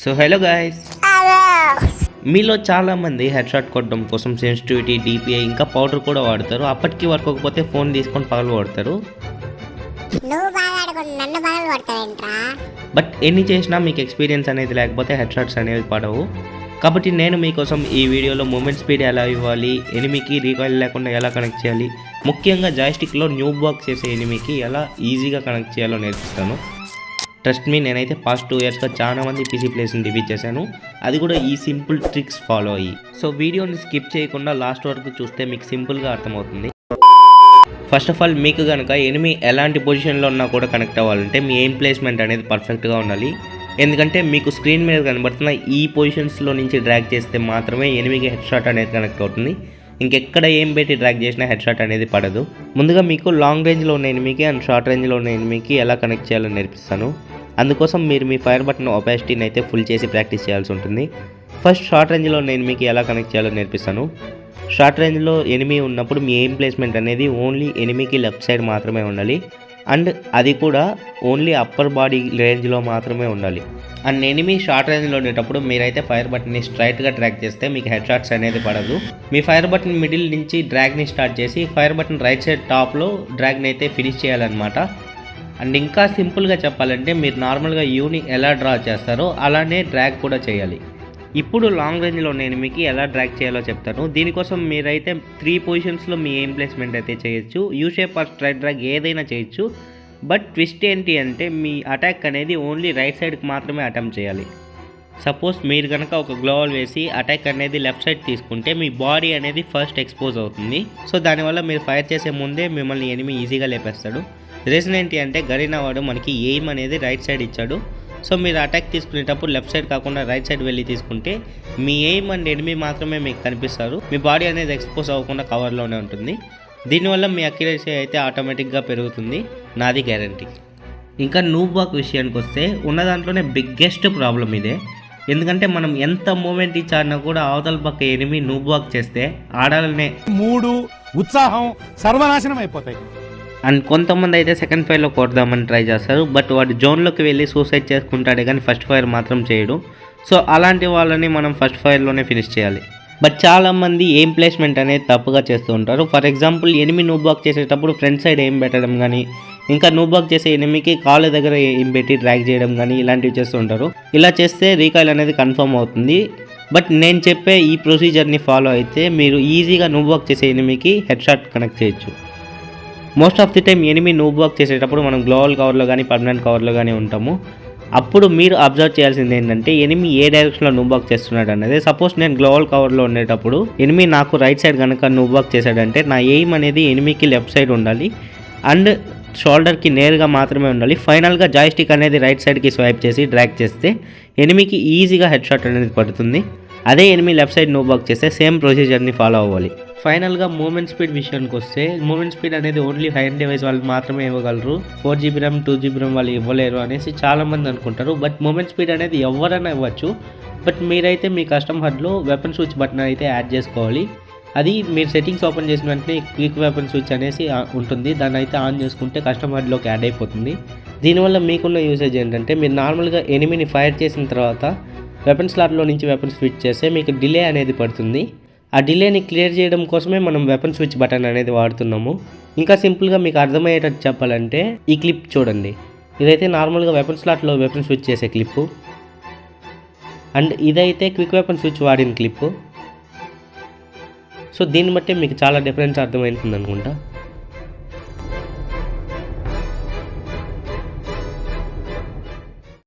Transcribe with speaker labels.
Speaker 1: So hello guys, మీలో చాలామంది head shot కొట్టడం కోసం సెన్సిటివిటీ, డిపిఐ ఇంకా పౌడర్ కూడా వాడతారు. అప్పటికి వర్క్ ఫోన్ తీసుకొని పగలు కొడతారు. బట్ ఎన్ని చేసినా మీకు ఎక్స్పీరియన్స్ అనేది లేకపోతే హెడ్ షాట్స్ అనేవి పడవు. కాబట్టి నేను మీకోసం ఈ వీడియోలో మూమెంట్ స్పీడ్ ఎలా ఇవ్వాలి, ఎనిమికి రీకాయిల్ లేకుండా ఎలా కనెక్ట్ చేయాలి, ముఖ్యంగా జాయ్స్టిక్లో న్యూ బాక్స్ చేసే ఎనిమికి ఎలా ఈజీగా కనెక్ట్ చేయాలో నేర్పిస్తాను. ట్రస్ట్ మీ, నేనైతే పాస్ట్ 2 ఇయర్స్గా చాలా మంది పీసీ ప్లేస్ని డివీట్ చేశాను, అది కూడా ఈ సింపుల్ ట్రిక్స్ ఫాలో అయ్యి. సో వీడియోని స్కిప్ చేయకుండా లాస్ట్ వరకు చూస్తే మీకు సింపుల్గా అర్థమవుతుంది. ఫస్ట్ ఆఫ్ ఆల్, మీకు కనుక ఎనిమి ఎలాంటి పొజిషన్లో ఉన్నా కూడా కనెక్ట్ అవ్వాలంటే మీ ఎయిమ్ ప్లేస్మెంట్ అనేది పర్ఫెక్ట్గా ఉండాలి. ఎందుకంటే మీకు స్క్రీన్ మీద కనబడుతున్న ఈ పొజిషన్స్లో నుంచి డ్రాగ్ చేస్తే మాత్రమే ఎనిమికి హెడ్ షాట్ అనేది కనెక్ట్ అవుతుంది. ఇంకెక్కడ ఏం పెట్టి డ్రాగ్ చేసినా హెడ్ షాట్ అనేది పడదు. ముందుగా మీకు లాంగ్ రేంజ్లో ఉన్న ఎనిమికి అండ్ షార్ట్ రేంజ్లో ఉన్న ఎనిమికి ఎలా కనెక్ట్ చేయాలో నేర్పిస్తాను. అందుకోసం మీరు మీ ఫైర్ బటన్ ఒపాసిటీని అయితే ఫుల్ చేసి ప్రాక్టీస్ చేయాల్సి ఉంటుంది. ఫస్ట్ షార్ట్ రేంజ్లో ఉన్న ఎనిమికి ఎలా కనెక్ట్ చేయాలో నేర్పిస్తాను. షార్ట్ రేంజ్లో ఎనిమి ఉన్నప్పుడు మీ ఎయిమ్ ప్లేస్మెంట్ అనేది ఓన్లీ ఎనిమికి లెఫ్ట్ సైడ్ మాత్రమే ఉండాలి, అండ్ అది కూడా ఓన్లీ అప్పర్ బాడీ రేంజ్లో మాత్రమే ఉండాలి. అండ్ ఎనిమి షార్ట్ రేంజ్లో ఉండేటప్పుడు మీరైతే ఫైర్ బటన్ని స్ట్రైట్గా డ్రాగ్ చేస్తే మీకు హెడ్ షాట్స్ అనేది పడదు. మీ ఫైర్ బటన్ మిడిల్ నుంచి డ్రాగ్ని స్టార్ట్ చేసి ఫైర్ బటన్ రైట్ సైడ్ టాప్లో డ్రాగ్ని అయితే ఫినిష్ చేయాలన్నమాట. అండ్ ఇంకా సింపుల్గా చెప్పాలంటే మీరు నార్మల్గా యూని ఎలా డ్రా చేస్తారో అలానే డ్రాగ్ కూడా చేయాలి. ఇప్పుడు లాంగ్ రేంజ్లో ఉన్న ఎనిమికి ఎలా డ్రాగ్ చేయాలో చెప్తాను. దీనికోసం మీరైతే 3 పొజిషన్స్లో మీ ఎయిమ్ ప్లేస్మెంట్ అయితే చేయొచ్చు. U shape or straight drag ఏదైనా చేయొచ్చు. బట్ ట్విస్ట్ ఏంటి అంటే మీ అటాక్ అనేది ఓన్లీ రైట్ సైడ్కి మాత్రమే అటెంప్ట్ చేయాలి. సపోజ్ మీరు కనుక ఒక గ్లోవల్ వేసి అటాక్ అనేది లెఫ్ట్ సైడ్ తీసుకుంటే మీ బాడీ అనేది ఫస్ట్ ఎక్స్పోజ్ అవుతుంది. సో దానివల్ల మీరు ఫైర్ చేసే ముందే మిమ్మల్ని ఎనిమి ఈజీగా లేపేస్తాడు. రీజన్ ఏంటి అంటే గరీనా వాడు మనకి ఎయిమ్ అనేది రైట్ సైడ్ ఇచ్చాడు. సో మీరు అటాక్ తీసుకునేటప్పుడు లెఫ్ట్ సైడ్ కాకుండా రైట్ సైడ్ వెళ్ళి తీసుకుంటే మీ ఎయిమ్ అండ్ ఎనిమి మాత్రమే మీకు కనిపిస్తారు. మీ బాడీ అనేది ఎక్స్పోజ్ అవ్వకుండా కవర్లోనే ఉంటుంది. దీనివల్ల మీ అక్యురసీ అయితే ఆటోమేటిక్గా పెరుగుతుంది, నాది గ్యారంటీ. ఇంకా నూబాక్ విషయానికి వస్తే ఉన్న దాంట్లోనే బిగ్గెస్ట్ ప్రాబ్లం ఇదే. ఎందుకంటే మనం ఎంత మూమెంట్ ఇచ్చాడినా కూడా అవతల పక్క ఎనిమి నూబాక్ చేస్తే ఆడాలనే
Speaker 2: మూడు ఉత్సాహం సర్వనాశనం అయిపోతాయి.
Speaker 1: అండ్ కొంతమంది అయితే సెకండ్ ఫైర్లో కొడదామని ట్రై చేస్తారు, బట్ వాడు జోన్లోకి వెళ్ళి సూసైడ్ చేసుకుంటాడే కానీ ఫస్ట్ ఫైర్ మాత్రం చేయడు. సో అలాంటి వాళ్ళని మనం ఫస్ట్ ఫైర్లోనే ఫినిష్ చేయాలి. బట్ చాలామంది ఎయిమ్ ప్లేస్మెంట్ అనేది తప్పుగా చేస్తూ ఉంటారు. ఫర్ ఎగ్జాంపుల్ ఎనిమి నూబాక్ చేసేటప్పుడు ఫ్రంట్ సైడ్ ఎయిమ్ పెట్టడం కానీ, ఇంకా నూబాక్ చేసే ఎనిమికి కాళ్ళ దగ్గర ఎయిమ్ పెట్టి డ్రాగ్ చేయడం కానీ ఇలాంటివి చేస్తూ ఉంటారు. ఇలా చేస్తే రీకాయిల్ అనేది కన్ఫర్మ్ అవుతుంది. బట్ నేను చెప్పే ఈ ప్రొసీజర్ని ఫాలో అయితే మీరు ఈజీగా నూబాక్ చేసే ఎనిమికి హెడ్ షాట్ కనెక్ట్ చేయొచ్చు. Most of the time enemy నూబాక్ చేసేటప్పుడు మనం గ్లోవల్ కవర్లో కానీ పర్మనెంట్ కవర్లో కానీ ఉంటాము. అప్పుడు మీరు అబ్జర్వ్ చేయాల్సింది ఏంటంటే ఎనిమి ఏ డైరెక్షన్లో నూబాక్ చేస్తున్నాడు అనేది. సపోజ్ నేను గ్లోవల్ కవర్లో ఉండేటప్పుడు ఎనిమి నాకు రైట్ సైడ్ కనుక నూబాక్ చేశాడంటే నా ఎయిమ్ అనేది ఎనిమికి లెఫ్ట్ సైడ్ ఉండాలి అండ్ షోల్డర్కి నేరుగా మాత్రమే ఉండాలి. ఫైనల్గా జాయ్స్టిక్ అనేది రైట్ సైడ్కి స్వైప్ చేసి డ్రాగ్ చేస్తే ఎనిమికి ఈజీగా హెడ్ షాట్ అనేది పడుతుంది. అదే ఎనిమి లెఫ్ట్ సైడ్ నూబాక్ చేస్తే సేమ్ ప్రొసీజర్ని ఫాలో అవ్వాలి. ఫైనల్గా మూమెంట్ స్పీడ్ విషయానికి వస్తే మూమెంట్ స్పీడ్ అనేది ఓన్లీ హై అండ్ డివైస్ వాళ్ళు మాత్రమే ఇవ్వగలరు. 4GB RAM 2GB RAM వాళ్ళు ఇవ్వలేరు అనేసి చాలామంది అనుకుంటారు. బట్ మూమెంట్ స్పీడ్ అనేది ఎవరైనా ఇవ్వచ్చు. బట్ మీరైతే మీ కస్టమ్ హడ్లో వెపన్ స్విచ్ బటన్ అయితే యాడ్ చేసుకోవాలి. అది మీరు సెట్టింగ్స్ ఓపెన్ చేసిన వెంటనే క్విక్ వెపన్ స్విచ్ అనేసి ఉంటుంది, దాన్ని అయితే ఆన్ చేసుకుంటే కస్టమ్ హడ్లోకి యాడ్ అయిపోతుంది. దీనివల్ల మీకున్న యూసేజ్ ఏంటంటే మీరు నార్మల్గా ఎనిమిని ఫైర్ చేసిన తర్వాత వెపన్ స్లాట్లో నుంచి వెపన్ స్విచ్ చేస్తే మీకు డిలే అనేది పడుతుంది. ఆ డిలేని క్లియర్ చేయడం కోసమే మనం వెపన్ స్విచ్ బటన్ అనేది వాడుతున్నాము. ఇంకా సింపుల్గా మీకు అర్థమయ్యేటట్టు చెప్పాలంటే ఈ క్లిప్ చూడండి. ఇదైతే నార్మల్గా వెపన్ స్లాట్లో వెపన్ స్విచ్ చేసే క్లిప్పు, అండ్ ఇదైతే క్విక్ వెపన్ స్విచ్ వాడిన క్లిప్పు. సో దీన్ని బట్టి మీకు చాలా డిఫరెన్స్ అర్థమవుతుంది అనుకుంటా.